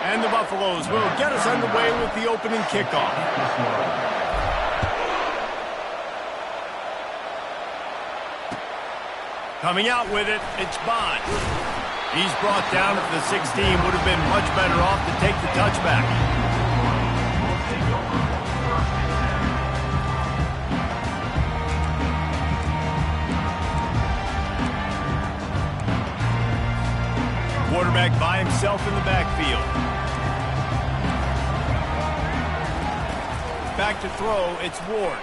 And the Buffaloes will get us underway with the opening kickoff. Coming out with it, it's Bond. He's brought down at the 16. Would have been much better off to take the touchback. Quarterback by himself in the backfield. Back to throw, it's Ward.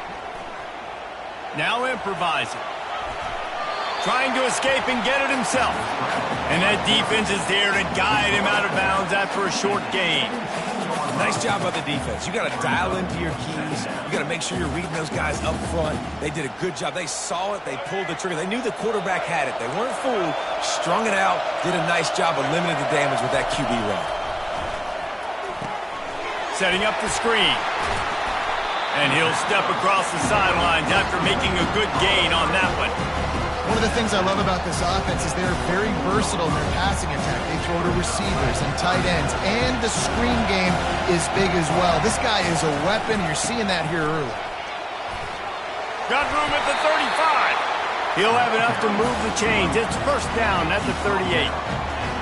Now improvising. Trying to escape and get it himself. And that defense is there to guide him out of bounds after a short gain. Nice job by the defense. You got to dial into your keys. You got to make sure you're reading those guys up front. They did a good job. They saw it. They pulled the trigger. They knew the quarterback had it. They weren't fooled. Strung it out. Did a nice job of limiting the damage with that QB run. Setting up the screen. And he'll step across the sidelines after making a good gain on that one. One of the things I love about this offense is they're very versatile in their passing attack. They throw to receivers and tight ends, and the screen game is big as well. This guy is a weapon. You're seeing that here early. Got room at the 35. He'll have enough to move the chains. It's first down at the 38.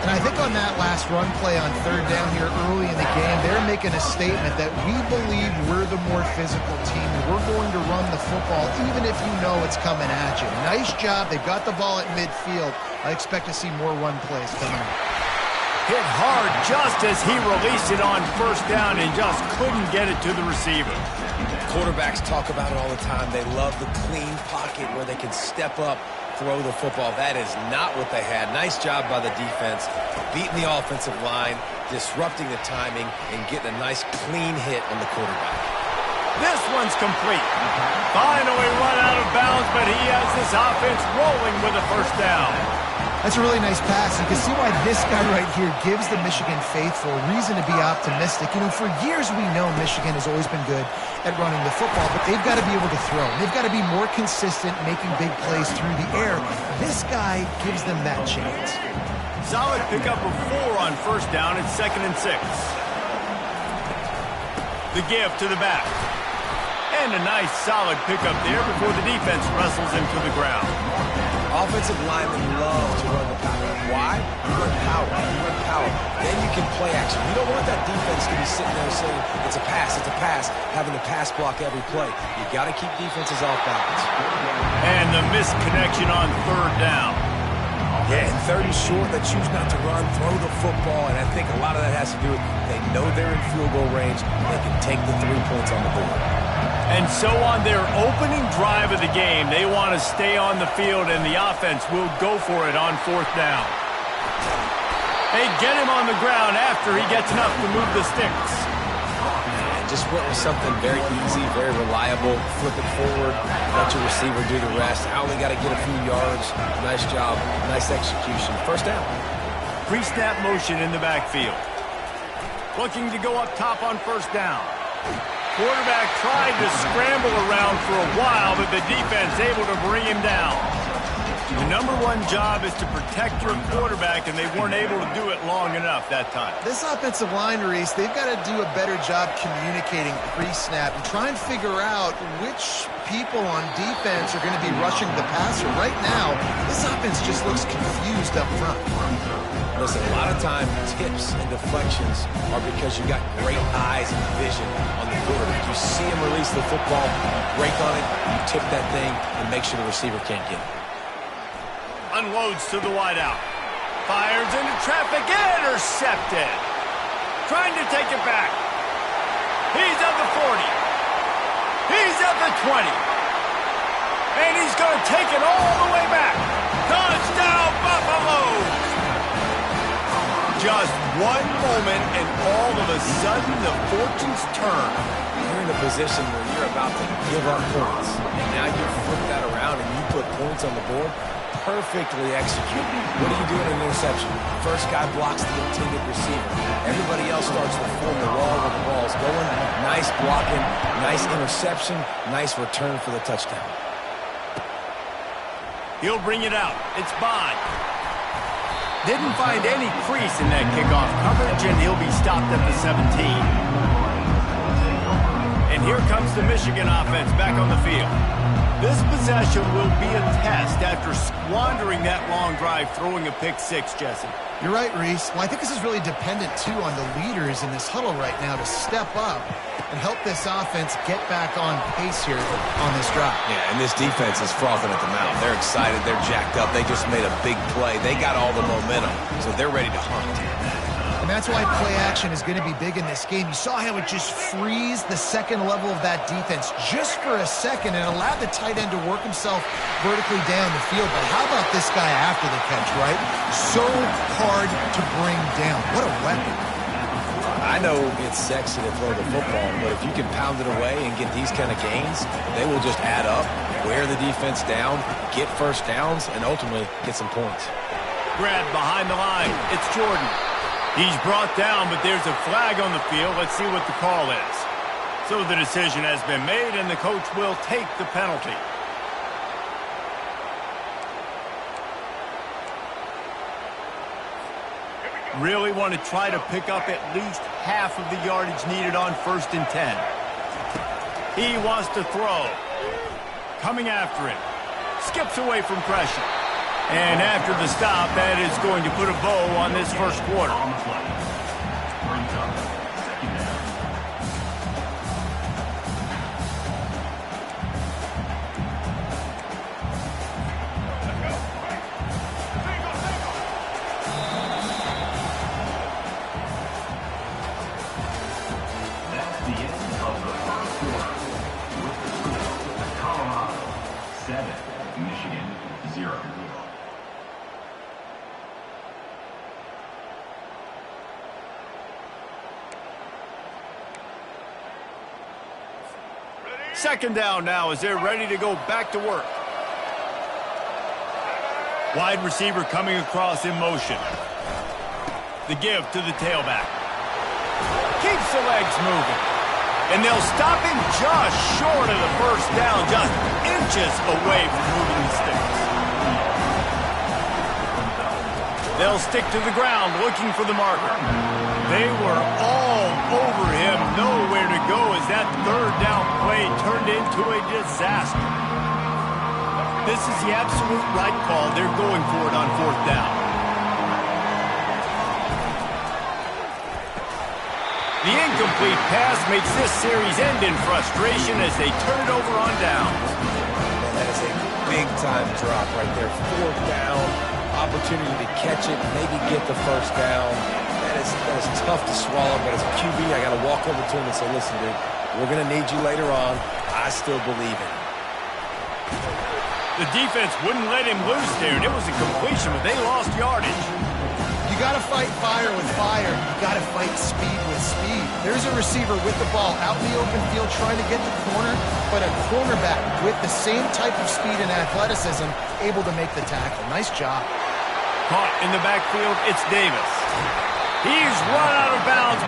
And I think on that last run play on third down here early in the game, they're making a statement that we believe we're the more physical team, and we're going to run the football even if you know it's coming at you. Nice job. They've got the ball at midfield. I expect to see more run plays coming up. Hit hard just as he released it on first down and just couldn't get it to the receiver. Quarterbacks talk about it all the time. They love the clean pocket where they can step up, throw the football. That is not what they had. Nice job by the defense, beating the offensive line, disrupting the timing, and getting a nice clean hit on the quarterback. This one's complete. Finally run out of bounds, but he has this offense rolling with a first down. That's a really nice pass. You can see why this guy right here gives the Michigan faithful a reason to be optimistic. You know, for years we know Michigan has always been good at running the football, but they've got to be able to throw. They've got to be more consistent making big plays through the air. This guy gives them that chance. Solid pickup of 4 on first down. It's 2nd and 6. The give to the back. And a nice solid pickup there before the defense wrestles him to the ground. Offensive linemen love to run the power. Why? You run power. You run power. Then you can play action. You don't want that defense to be sitting there saying, it's a pass, having to pass block every play. You got to keep defenses off balance. And the missed connection on third down. Yeah, and third and short, they choose not to run, throw the football, and I think a lot of that has to do with they know they're in field goal range. They can take the 3 points on the board. And so on their opening drive of the game, they want to stay on the field, and the offense will go for it on fourth down. They get him on the ground after he gets enough to move the sticks. And just went with something very easy, very reliable. Flip it forward, let your receiver do the rest. I only got to get a few yards. Nice job, nice execution. First down. Pre-snap motion in the backfield. Looking to go up top on first down. Quarterback tried to scramble around for a while, but the defense able to bring him down. The number one job is to protect your quarterback, and they weren't able to do it long enough that time. This offensive line, Reese, they've got to do a better job communicating pre-snap and try and figure out which people on defense are going to be rushing the passer. Right now, this offense just looks confused up front. Listen, a lot of time, tips and deflections are because you got great eyes and vision on the quarterback. You see him release the football, you break on it, you tip that thing, and make sure the receiver can't get it. Unloads to the wideout. Fires into traffic, intercepted. Trying to take it back. He's at the 40. He's at the 20. And he's going to take it all the way back. Touchdown, Buffaloes! Just one moment, and all of a sudden, the fortunes turn. You're in a position where you're about to give up points. And now you flip that around and you put points on the board. Perfectly executed. What do you do in an interception? First guy blocks the intended receiver. Everybody else starts to form the wall where the ball's going. Nice blocking, nice interception, nice return for the touchdown. He'll bring it out. It's Bond. Didn't find any crease in that kickoff coverage, and he'll be stopped stopped at the 17. And here comes the Michigan offense back on the field. This possession will be a test after squandering that long drive, throwing a pick six, Jesse. You're right, Reese. Well, I think this is really dependent, too, on the leaders in this huddle right now to step up and help this offense get back on pace here on this drive. Yeah, and this defense is frothing at the mouth. They're excited. They're jacked up. They just made a big play. They got all the momentum, so they're ready to hunt. And that's why play action is going to be big in this game. You saw how it just frees the second level of that defense just for a second and allowed the tight end to work himself vertically down the field. But how about this guy after the catch, right? So hard to bring down. What a weapon. I know it's sexy to throw the football, but if you can pound it away and get these kind of gains, they will just add up, wear the defense down, get first downs, and ultimately get some points. Grab behind the line. It's Jordan. He's brought down, but there's a flag on the field. Let's see what the call is. So the decision has been made, and the coach will take the penalty. Really want to try to pick up at least half of the yardage needed on 1st and 10. He wants to throw. Coming after it. Skips away from pressure. And after the stop, that is going to put a bow on this first quarter. That's the end of the first quarter. With the score, Colorado 7, Michigan 0. Second down now as they're ready to go back to work. Wide receiver coming across in motion. The give to the tailback. Keeps the legs moving. And they'll stop him just short of the first down, just inches away from moving the sticks. They'll stick to the ground looking for the marker. They were all over him, nowhere to go as that third down play turned into a disaster. This is the absolute right call. They're going for it on 4th down. The incomplete pass makes this series end in frustration as they turn it over on downs. And that is a big-time drop right there. 4th down, opportunity to catch it, maybe get the first down. That is tough to swallow, but as a QB, I got to walk over to him and say, listen, dude, we're going to need you later on. I still believe in it. The defense wouldn't let him loose there, and it was a completion, but they lost yardage. You got to fight fire with fire. You got to fight speed with speed. There's a receiver with the ball out in the open field trying to get the corner, but a cornerback with the same type of speed and athleticism able to make the tackle. Nice job. Caught in the backfield, it's Davis. He's run out of bounds.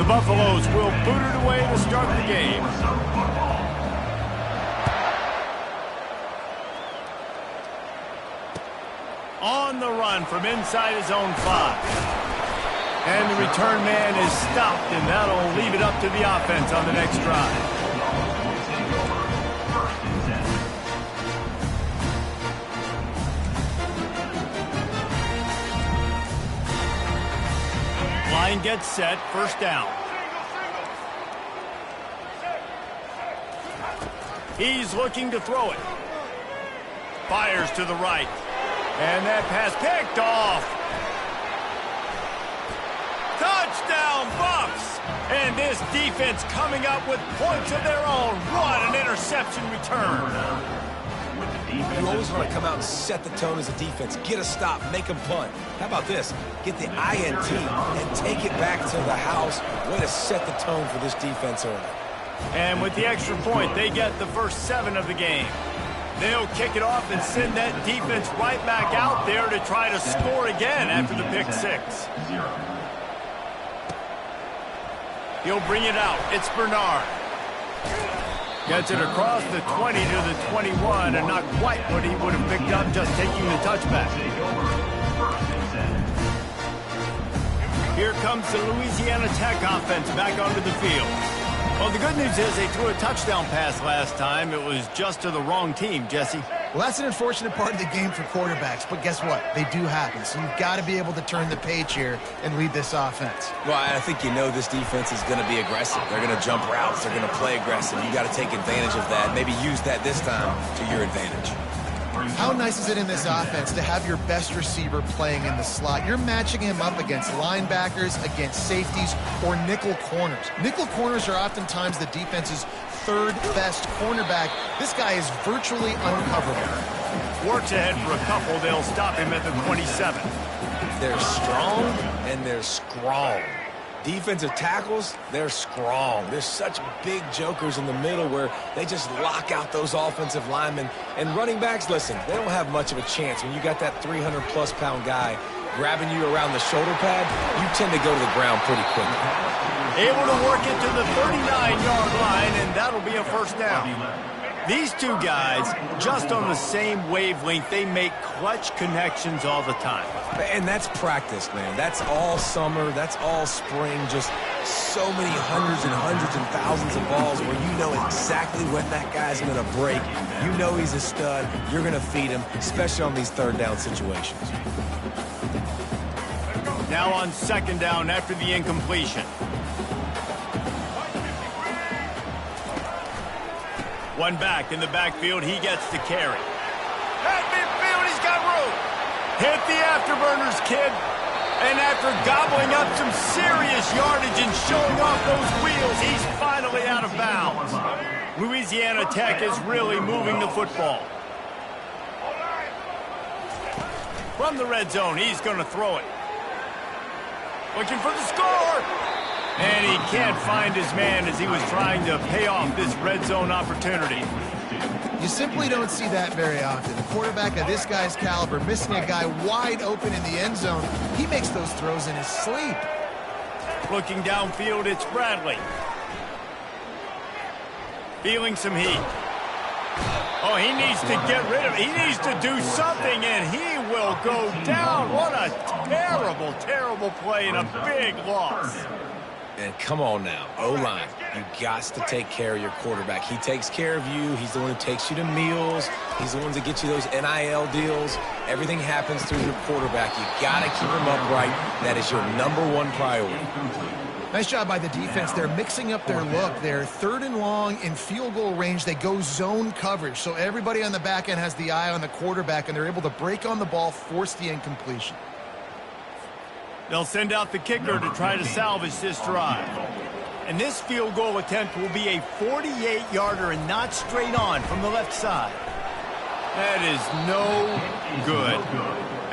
The Buffaloes will boot it away to start the game. On the run from inside his own 5. And the return man is stopped, and that'll leave it up to the offense on the next drive. Line gets set, first down. He's looking to throw it. Fires to the right. And that pass picked off. Touchdown, Buffs! And this defense coming up with points of their own. What an interception return. You always want to come out and set the tone as a defense. Get a stop, make them punt. How about this? Get the INT and take it back to the house. Way to set the tone for this defense early. And with the extra point, they get the first 7 of the game. They'll kick it off and send that defense right back out there to try to score again after the pick 6. He'll bring it out. It's Bernard. Gets it across the 20 to the 21, and not quite what he would have picked up just taking the touchback. Here comes the Louisiana Tech offense back onto the field. Well, the good news is they threw a touchdown pass last time. It was just to the wrong team, Jesse. Well, that's an unfortunate part of the game for quarterbacks, but guess what? They do happen, so you've got to be able to turn the page here and lead this offense. Well, I think you know this defense is going to be aggressive. They're going to jump routes. They're going to play aggressive. You got to take advantage of that. Maybe use that this time to your advantage. How nice is it in this offense to have your best receiver playing in the slot? You're matching him up against linebackers, against safeties, or nickel corners. Nickel corners are oftentimes the defense's third best cornerback. This guy is virtually uncoverable. Works ahead for a couple. They'll stop him at the 27. They're strong and they're strong. Defensive tackles, they're strong. There's such big jokers in the middle where they just lock out those offensive linemen. And running backs, listen, they don't have much of a chance. When you got that 300-plus pound guy grabbing you around the shoulder pad, you tend to go to the ground pretty quickly. Able to work it to the 39-yard line, and that'll be a first down. These two guys, just on the same wavelength, they make clutch connections all the time. And that's practice, man. That's all summer. That's all spring. Just so many hundreds and thousands of balls where you know exactly when that guy's going to break. You know he's a stud. You're going to feed him, especially on these third down situations. Now on second down after the incompletion. One back in the backfield. He gets the carry. At midfield, he's got room. Hit the afterburners, kid. And after gobbling up some serious yardage and showing off those wheels, he's finally out of bounds. Louisiana Tech is really moving the football. From the red zone, he's going to throw it. Looking for the score. And he can't find his man as he was trying to pay off this red zone opportunity. You simply don't see that very often. A quarterback of this guy's caliber missing a guy wide open in the end zone. He makes those throws in his sleep. Looking downfield, it's Bradley. Feeling some heat. Oh, he needs to get rid of it. He needs to do something, and he will go down. What a terrible, terrible play and a big loss. And come on now, O-line, you got to take care of your quarterback. He takes care of you. He's the one who takes you to meals. He's the one that gets you those NIL deals. Everything happens through your quarterback. You got to keep him upright. That is your #1 priority. Nice job by the defense. They're mixing up their look. They're third and long in field goal range. They go zone coverage. So everybody on the back end has the eye on the quarterback, and they're able to break on the ball, force the incompletion. They'll send out the kicker to try to salvage this drive. And this field goal attempt will be a 48-yarder and not straight on from the left side. That is no good.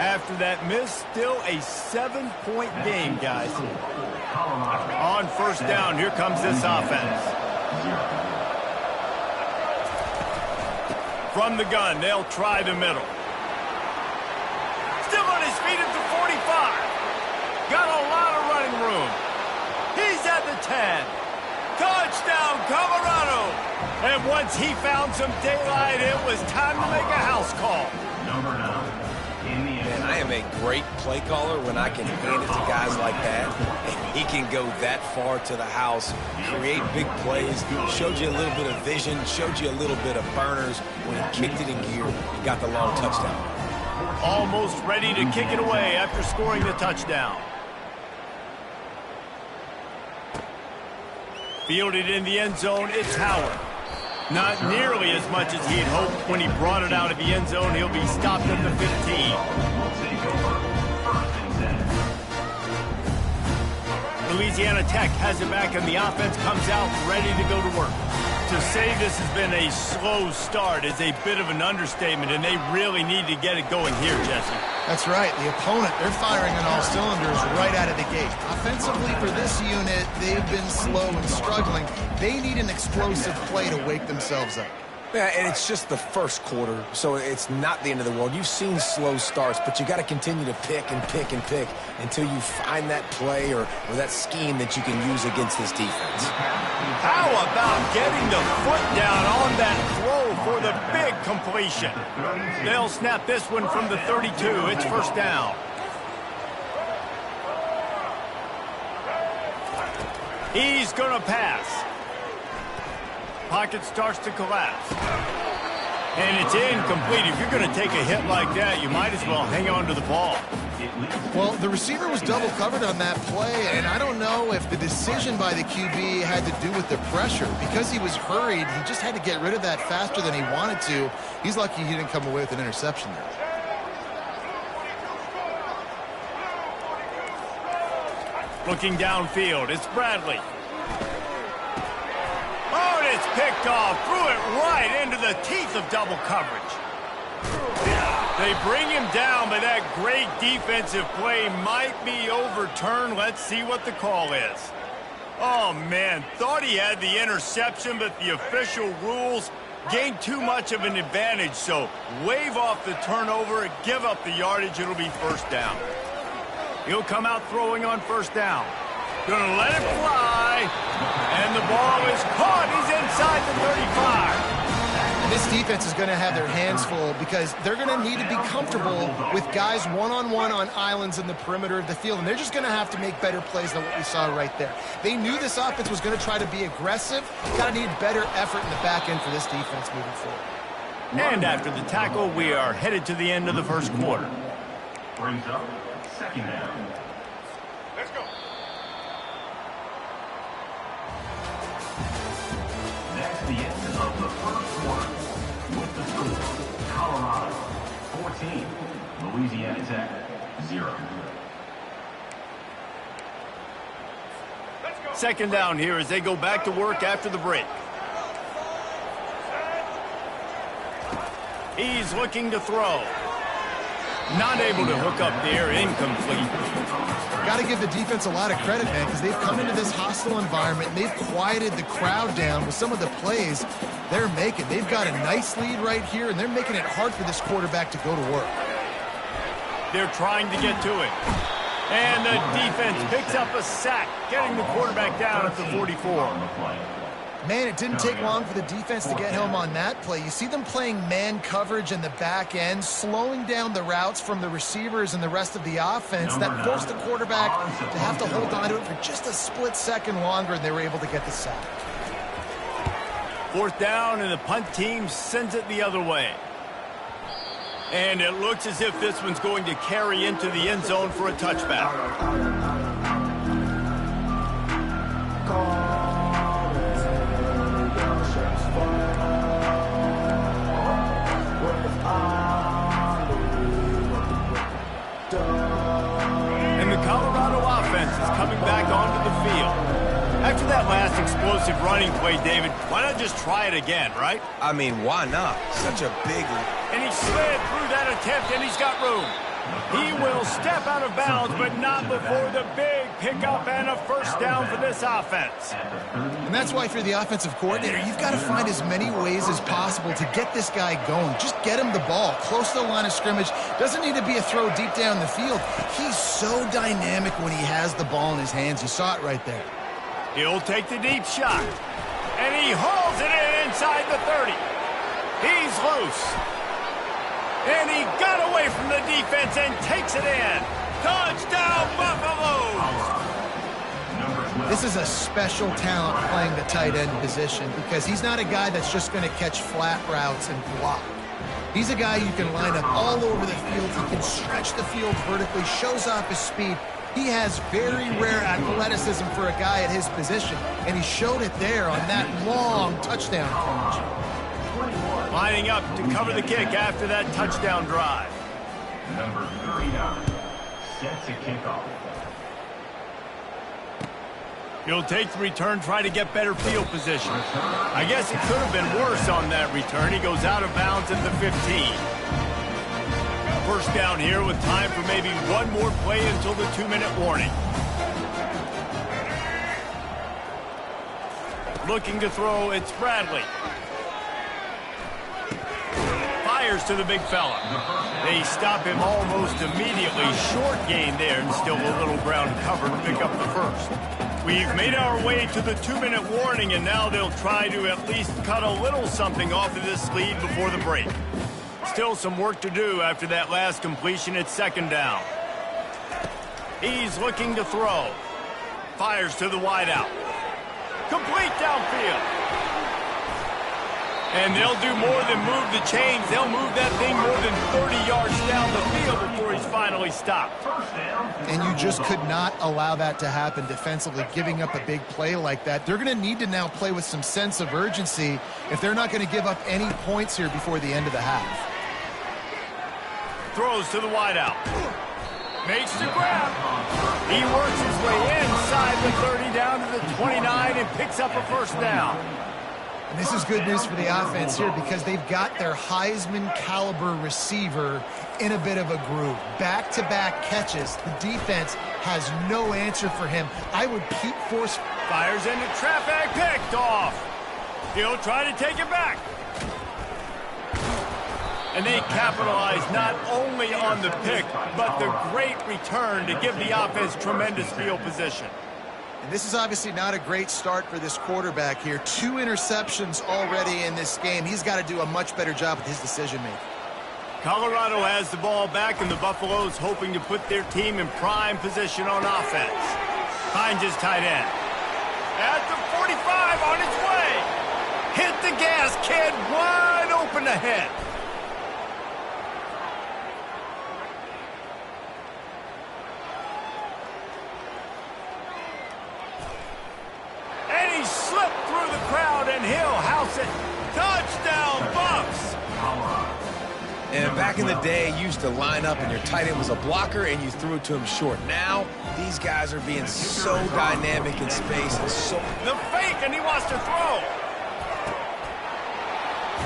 After that miss, still a 7-point game, guys. On first down, here comes this offense. From the gun, they'll try the middle. Still on his feet at the 45. Got a lot of running room. He's at the 10. Touchdown, Colorado. And once he found some daylight, it was time to make a house call. Man, I am a great play caller when I can hand it to guys like that. And he can go that far to the house, create big plays, showed you a little bit of vision, showed you a little bit of burners. When he kicked it in gear, he got the long touchdown. Almost ready to kick it away after scoring the touchdown. Fielded in the end zone, it's Howard. Not nearly as much as he had hoped when he brought it out of the end zone. He'll be stopped at the 15. Will take over 1st and 10. Louisiana Tech has it back, and the offense comes out ready to go to work. To say this has been a slow start is a bit of an understatement, and they really need to get it going here, Jesse. That's right. The opponent, they're firing on all cylinders right out of the gate. Offensively for this unit, they've been slow and struggling. They need an explosive play to wake themselves up. Yeah, and it's just the first quarter, so it's not the end of the world. You've seen slow starts, but you got to continue to pick and pick and pick until you find that play or that scheme that you can use against this defense. How about getting the foot down on that throw for the big completion? They'll snap this one from the 32. It's 1st down. He's going to pass. Pocket starts to collapse. And it's incomplete. If you're going to take a hit like that, you might as well hang on to the ball. Well, the receiver was double covered on that play, and I don't know if the decision by the QB had to do with the pressure. Because he was hurried, he just had to get rid of that faster than he wanted to. He's lucky he didn't come away with an interception there. Looking downfield, it's Bradley. Oh, and it's picked off. Threw it right into the teeth of double coverage. They bring him down, but that great defensive play might be overturned. Let's see what the call is. Oh, man, thought he had the interception, but the official rules gained too much of an advantage, so wave off the turnover and give up the yardage. It'll be 1st down. He'll come out throwing on 1st down. Gonna let it fly, and the ball is caught. He's inside the 35. This defense is going to have their hands full because they're going to need to be comfortable with guys one-on-one on islands in the perimeter of the field, and they're just going to have to make better plays than what we saw right there. They knew this offense was going to try to be aggressive. Got to need better effort in the back end for this defense moving forward. And after the tackle, we are headed to the end of the 1st quarter. Brings up 2nd down. Let's go. That's the end of the 1st quarter. With the score, Colorado 14, Louisiana Tech 0. 2nd down here as they go back to work after the break. He's looking to throw. Not able to hook up there, incomplete. Got to give the defense a lot of credit, man, because they've come into this hostile environment and they've quieted the crowd down with some of the plays they're making. They've got a nice lead right here, and they're making it hard for this quarterback to go to work. They're trying to get to it. And the defense picks up a sack, getting the quarterback down at the 44. Man, it didn't take long for the defense to get home on that play. You see them playing man coverage in the back end, slowing down the routes from the receivers and the rest of the offense. That forced the quarterback to have to hold on to it for just a split second longer, and they were able to get the sack. 4th down, and the punt team sends it the other way. And it looks as if this one's going to carry into the end zone for a touchback. And the Colorado offense is coming back onto the field. After that last explosive running play, David, why not just try it again, right? I mean, why not? Such a big... And he slid through that attempt, and he's got room. He will step out of bounds, but not before the big pickup and a 1st down for this offense. And that's why, if you're the offensive coordinator, you've got to find as many ways as possible to get this guy going. Just get him the ball close to the line of scrimmage. Doesn't need to be a throw deep down the field. He's so dynamic when he has the ball in his hands. You saw it right there. He'll take the deep shot. And he hauls it in inside the 30. He's loose. And he got away from the defense and takes it in. Touchdown, Buffaloes! This is a special talent playing the tight end position because he's not a guy that's just going to catch flat routes and block. He's a guy you can line up all over the field. He can stretch the field vertically, shows off his speed. He has very rare athleticism for a guy at his position, and he showed it there on that long touchdown catch. Lining up to cover the kick after that touchdown drive. Number 39, set to kick off. He'll take the return, try to get better field position. I guess it could have been worse on that return. He goes out of bounds at the 15. First down here with time for maybe one more play until the 2-minute warning. Looking to throw, it's Bradley. Fires to the big fella. They stop him almost immediately. Short gain there and still a little ground cover to pick up the first. We've made our way to the 2-minute warning, and now they'll try to at least cut a little something off of this lead before the break. Still some work to do after that last completion at second down. He's looking to throw. Fires to the wideout. Complete downfield. And they'll do more than move the chains. They'll move that thing more than 30 yards down the field before he's finally stopped. And you just could not allow that to happen defensively, giving up a big play like that. They're going to need to now play with some sense of urgency if they're not going to give up any points here before the end of the half. Throws to the wideout. Makes the grab. He works his way inside the 30 down to the 29 and picks up a first down. And this is good news for the offense here because they've got their Heisman-caliber receiver in a bit of a groove. Back-to-back catches. The defense has no answer for him. I would keep force. Fires into traffic, picked off. He'll try to take it back. And they capitalize not only on the pick, but the great return to give the offense tremendous field position. And this is obviously not a great start for this quarterback here. 2 interceptions already in this game. He's got to do a much better job with his decision-making. Colorado has the ball back, and the Buffaloes hoping to put their team in prime position on offense. Finds his tight end. At the 45 on its way. Hit the gas, kid. Wide open ahead. And he slipped through the crowd, and he'll house it. Touchdown, Bucks! And back in the day, you used to line up and your tight end was a blocker and you threw it to him short. Now, these guys are being so dynamic in space and so... The fake, and he wants to throw.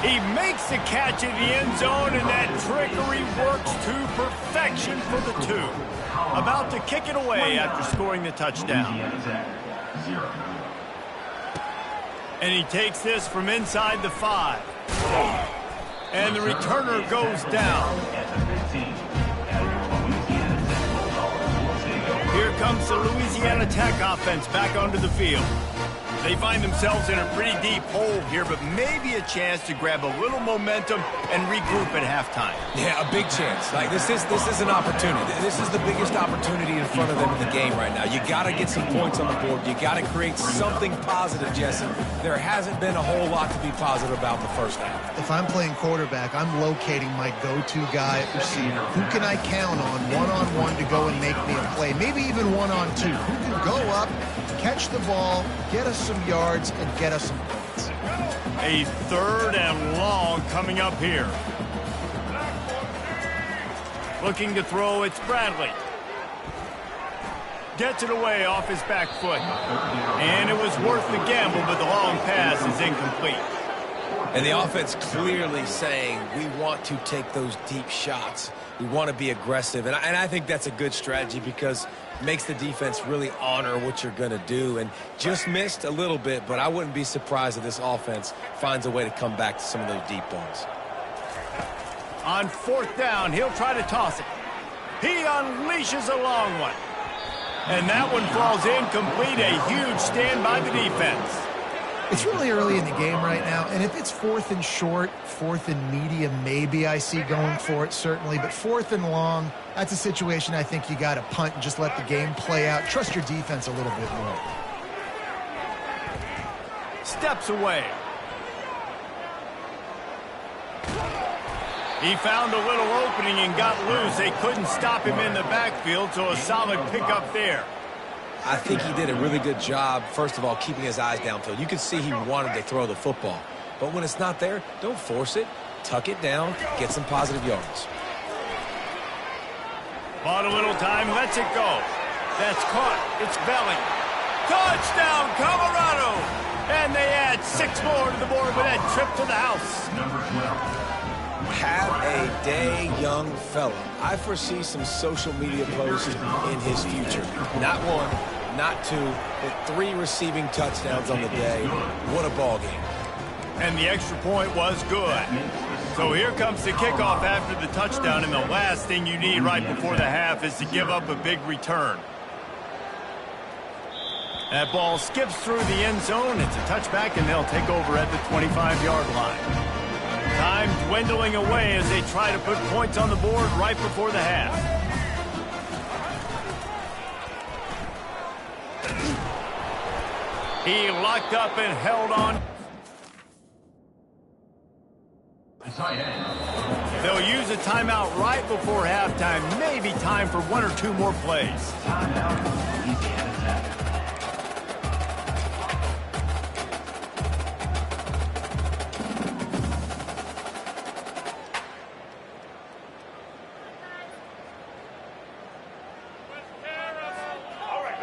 He makes the catch in the end zone, and that trickery works to perfection for the 2. About to kick it away after scoring the touchdown. And he takes this from inside the 5. And the returner goes down. Here comes the Louisiana Tech offense back onto the field. They find themselves in a pretty deep hole here, but maybe a chance to grab a little momentum and regroup at halftime. Yeah, a big chance. Like this is an opportunity. This is the biggest opportunity in front of them in the game right now. You got to get some points on the board. You got to create something positive, Jesse. There hasn't been a whole lot to be positive about the first half. If I'm playing quarterback, I'm locating my go-to guy at receiver. Who can I count on one-on-one to go and make me a play? Maybe even one-on-two. Who can go up, catch the ball, get us some yards, and get us some points. A 3rd and long coming up here. Looking to throw, it's Bradley. Gets it away off his back foot. And it was worth the gamble, but the long pass is incomplete. And the offense clearly saying, we want to take those deep shots. We want to be aggressive. And I think that's a good strategy because it makes the defense really honor what you're going to do. And just missed a little bit, but I wouldn't be surprised if this offense finds a way to come back to some of those deep balls. On 4th down, he'll try to toss it. He unleashes a long one. And that one falls incomplete. A huge stand by the defense. It's really early in the game right now, and if it's 4th and short, 4th and medium, maybe I see going for it, certainly. But 4th and long, that's a situation I think you got to punt and just let the game play out. Trust your defense a little bit more. Steps away. He found a little opening and got loose. They couldn't stop him in the backfield, so a solid pickup there. I think he did a really good job, first of all, keeping his eyes downfield. You could see he wanted to throw the football. But when it's not there, don't force it. Tuck it down, get some positive yards. Bought a little time, lets it go. That's caught. It's Belling. Touchdown, Colorado! And they add 6 more to the board with that trip to the house. Number 12. Have a day, young fella. I foresee some social media posts in his future. Not 1, not 2, but 3 receiving touchdowns on the day. What a ball game. And the extra point was good. So here comes the kickoff after the touchdown, and the last thing you need right before the half is to give up a big return. That ball skips through the end zone. It's a touchback, and they'll take over at the 25-yard line. Time dwindling away as they try to put points on the board right before the half. He locked up and held on. They'll use a timeout right before halftime. Maybe time for 1 or 2 more plays. Timeout, Louisiana Tech.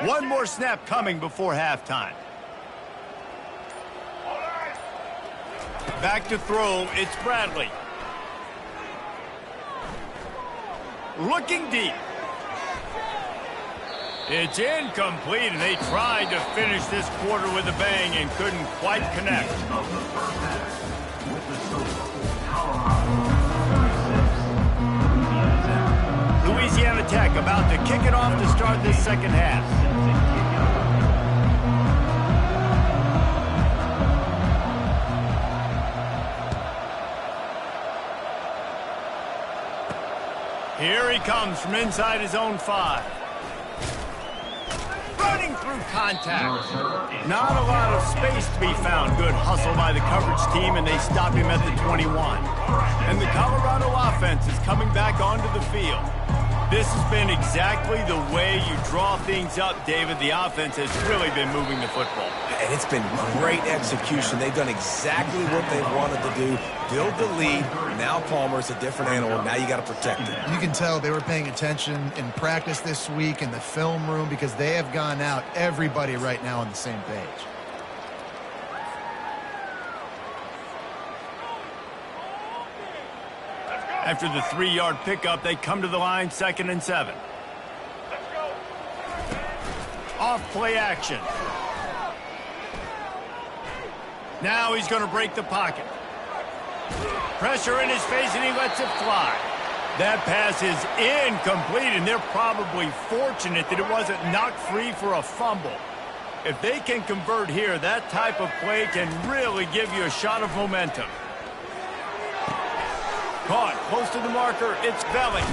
One more snap coming before halftime. Back to throw, it's Bradley. Looking deep. It's incomplete, and they tried to finish this quarter with a bang and couldn't quite connect. Of the first half, with the score, Colorado 36, Louisiana Tech about to kick it off to start this second half. Here he comes from inside his own 5. Running through contact. Not a lot of space to be found. Good hustle by the coverage team, and they stop him at the 21. And the Colorado offense is coming back onto the field. This has been exactly the way you draw things up, David. The offense has really been moving the football. And it's been great execution. They've done exactly what they've wanted to do. Build the lead. Now Palmer's a different animal. Now you got to protect it. You can tell they were paying attention in practice this week in the film room because they have gone out, everybody right now on the same page. After the 3-yard pickup, they come to the line, 2nd and 7. Off play action. Now he's going to break the pocket. Pressure in his face, and he lets it fly. That pass is incomplete, and they're probably fortunate that it wasn't knocked free for a fumble. If they can convert here, that type of play can really give you a shot of momentum. Caught close to the marker, it's Belling.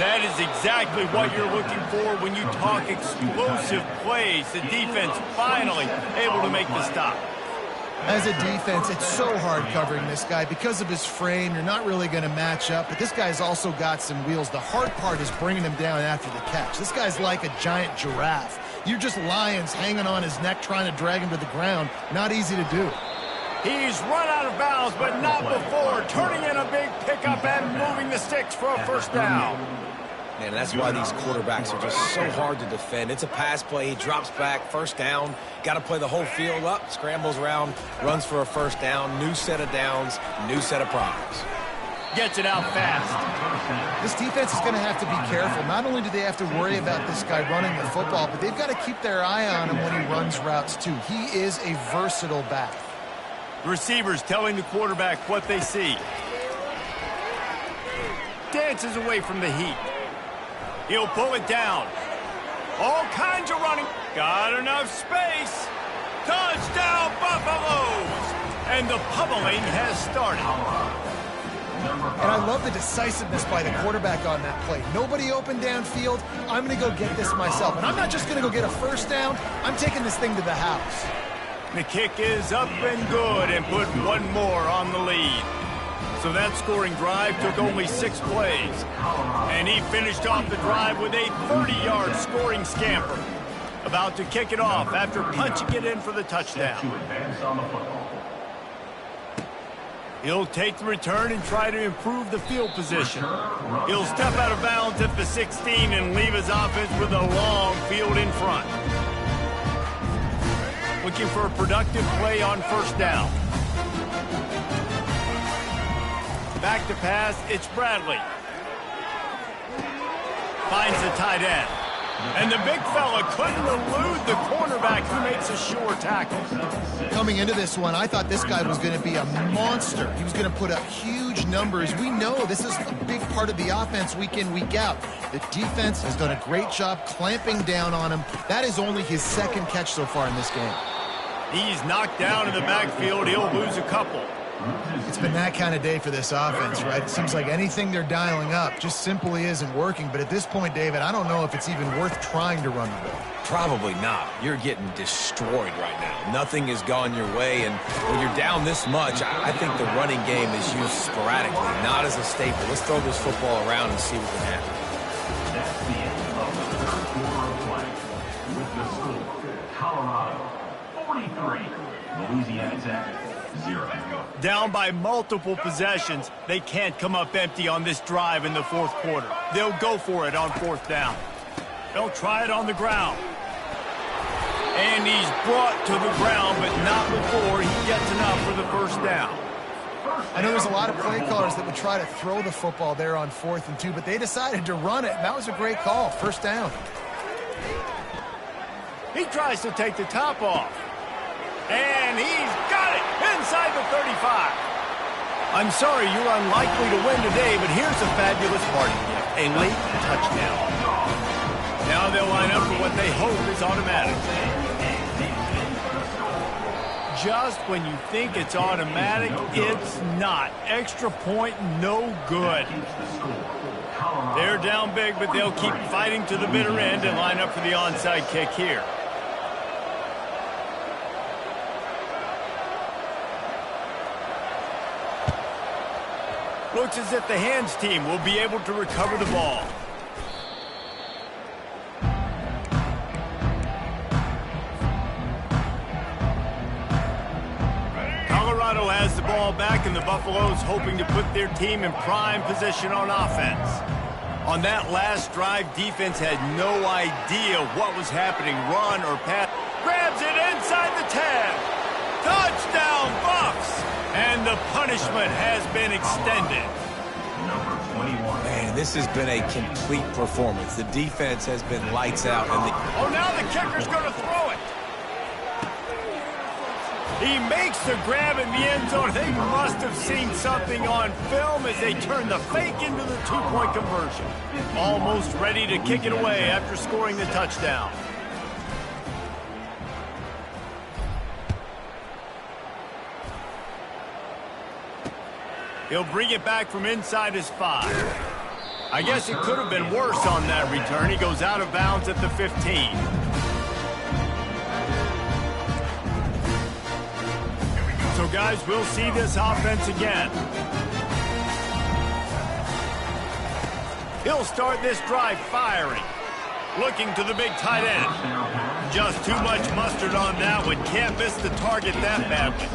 That is exactly what you're looking for when you talk explosive plays. The defense finally able to make the stop. As a defense, it's so hard covering this guy. Because of his frame, you're not really going to match up, but this guy's also got some wheels. The hard part is bringing him down after the catch. This guy's like a giant giraffe. You're just lions hanging on his neck trying to drag him to the ground. Not easy to do. He's run out of bounds, but not before turning in a big pickup and moving the sticks for a first down. And that's why these quarterbacks are just so hard to defend. It's a pass play. He drops back, first down. Got to play the whole field up, scrambles around, runs for a first down. New set of downs, new set of problems. Gets it out fast. This defense is going to have to be careful. Not only do they have to worry about this guy running the football, but they've got to keep their eye on him when he runs routes too. He is a versatile back. Receivers telling the quarterback what they see. Dances away from the heat. He'll pull it down. All kinds of running. Got enough space. Touchdown, Buffaloes! And the pummeling has started. And I love the decisiveness by the quarterback on that play. Nobody open downfield. I'm going to go get this myself. And I'm not just going to go get a first down. I'm taking this thing to the house. The kick is up and good and put one more on the lead. So that scoring drive took only 6 plays. And he finished off the drive with a 30-yard scoring scamper. A About to kick it off after punching it in for the touchdown. To advance on the football. He'll take the return and try to improve the field position. He'll step out of bounds at the 16 and leave his offense with a long field in front. Looking for a productive play on first down. Back to pass, it's Bradley. Finds the tight end. And the big fella couldn't elude the cornerback who makes a sure tackle. Coming into this one, I thought this guy was going to be a monster. He was going to put up huge numbers. We know this is a big part of the offense week in, week out. The defense has done a great job clamping down on him. That is only his second catch so far in this game. He's knocked down in the backfield. He'll lose a couple. It's been that kind of day for this offense, right? It seems like anything they're dialing up just simply isn't working. But at this point, David, I don't know if it's even worth trying to run the ball. Probably not. You're getting destroyed right now. Nothing has gone your way, and when you're down this much, I think the running game is used sporadically, not as a staple. Let's throw this football around and see what can happen. That's the end of the third quarter of play. With the score, Colorado 43, Louisiana Tech 0. Down by multiple possessions, they can't come up empty on this drive in the fourth quarter. They'll go for it on fourth down. They'll try it on the ground. And he's brought to the ground, but not before he gets enough for the first down. I know there's a lot of play callers that would try to throw the football there on 4th and 2, but they decided to run it, and that was a great call. First down. He tries to take the top off. And he's got it inside the 35. I'm sorry you're unlikely to win today, but here's a fabulous party gift, a late touchdown. Now they'll line up for what they hope is automatic. Just when you think it's automatic, it's not. Extra point, no good. They're down big, but they'll keep fighting to the bitter end and line up for the onside kick here. Looks as if the hands team will be able to recover the ball. Colorado has the ball back, and the Buffaloes hoping to put their team in prime position on offense. On that last drive, defense had no idea what was happening, run or pass. Grabs it inside the 10. Touchdown, Buffs! And the punishment has been extended. Number 21. Man, this has been a complete performance. The defense has been lights out. And Oh, now the kicker's going to throw it. He makes the grab in the end zone. They must have seen something on film as they turn the fake into the two-point conversion. Almost ready to kick it away after scoring the touchdown. He'll bring it back from inside his 5. I guess it could have been worse on that return. He goes out of bounds at the 15. So, guys, we'll see this offense again. He'll start this drive firing. Looking to the big tight end. Just too much mustard on that one. Can't miss the target that badly.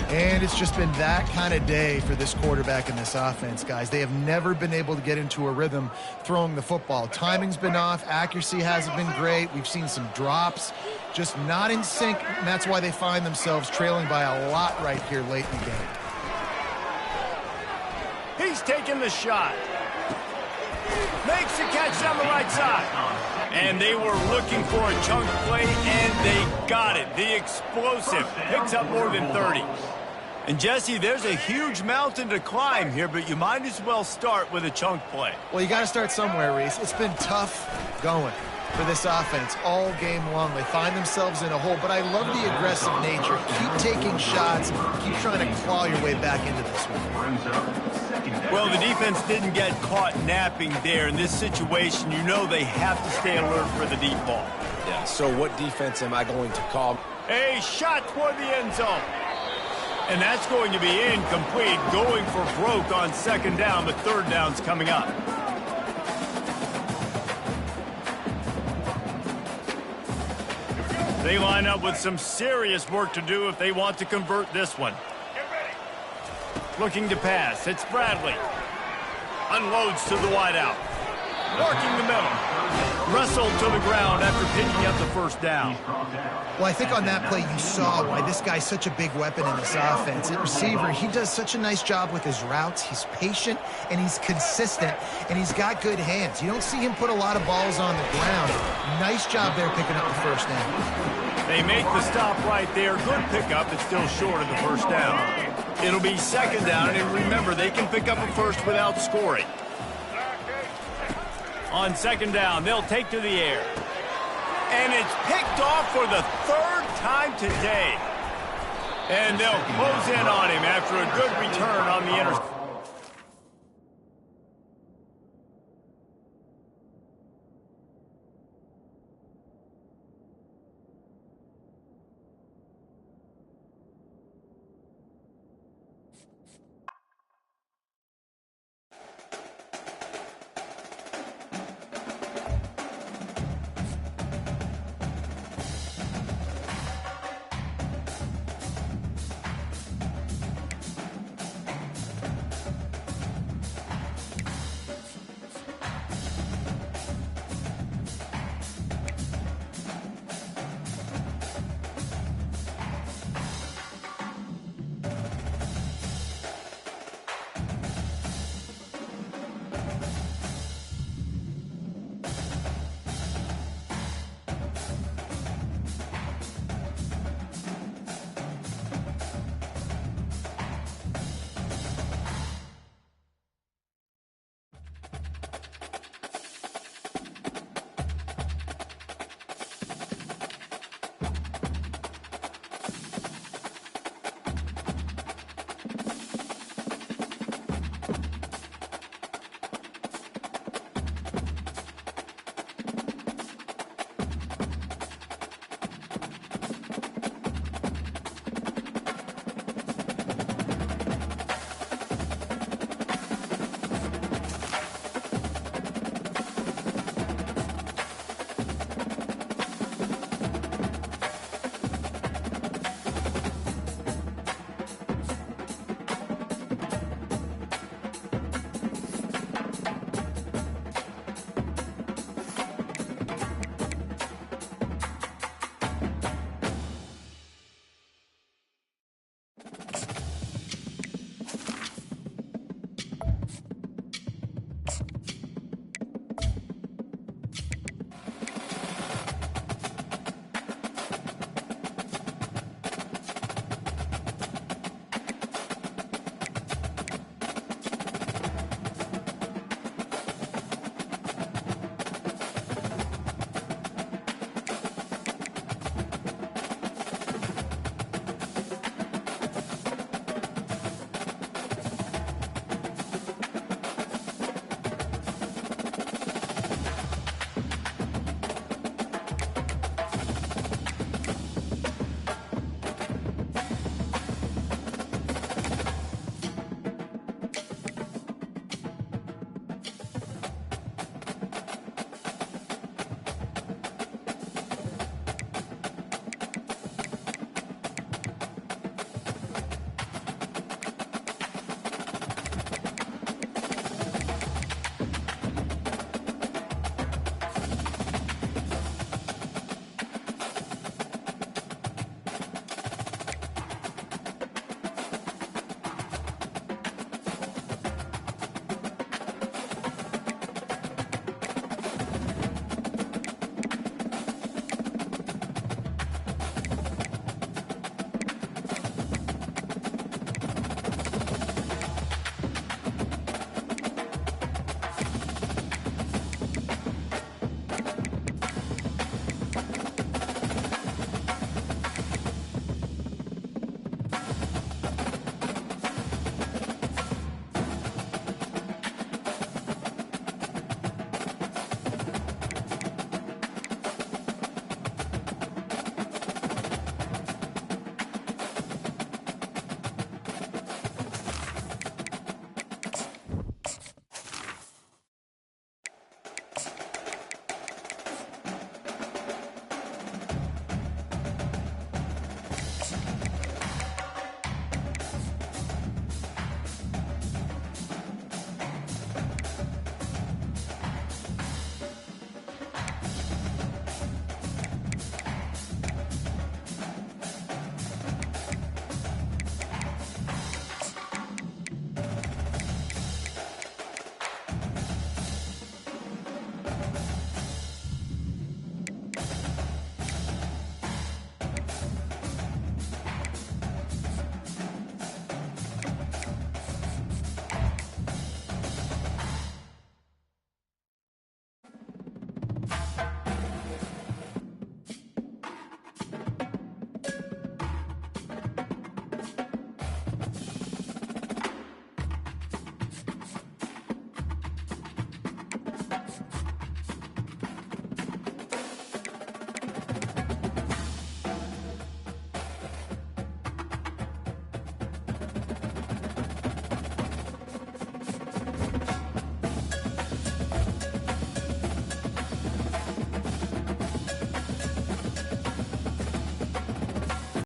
And it's just been that kind of day for this quarterback and this offense, guys. They have never been able to get into a rhythm throwing the football. Timing's been off. Accuracy hasn't been great. We've seen some drops. Just not in sync, and that's why they find themselves trailing by a lot right here late in the game. He's taking the shot. Makes the catch down the right side. And they were looking for a chunk play, and they got it. The explosive picks up more than 30. And, Jesse, there's a huge mountain to climb here, but you might as well start with a chunk play. Well, you got to start somewhere, Reese. It's been tough going for this offense all game long. They find themselves in a hole, but I love the aggressive nature. Keep taking shots. Keep trying to claw your way back into this one. Well, the defense didn't get caught napping there. In this situation, you know they have to stay alert for the deep ball. yeah, so what defense am I going to call? A shot toward the end zone. And that's going to be incomplete. Going for broke on second down, but third down's coming up. They line up with some serious work to do if they want to convert this one. Looking to pass. It's Bradley. Unloads to the wideout. Working the middle. Wrestled to the ground after picking up the first down. Well, I think on that play you saw why this guy's such a big weapon in this offense. At receiver, he does such a nice job with his routes. He's patient, and he's consistent, and he's got good hands. You don't see him put a lot of balls on the ground. Nice job there picking up the first down. They make the stop right there. Good pickup, but still short of the first down. It'll be second down, and remember, they can pick up a first without scoring. On second down, they'll take to the air. And it's picked off for the third time today. And they'll close in on him after a good return on the interception.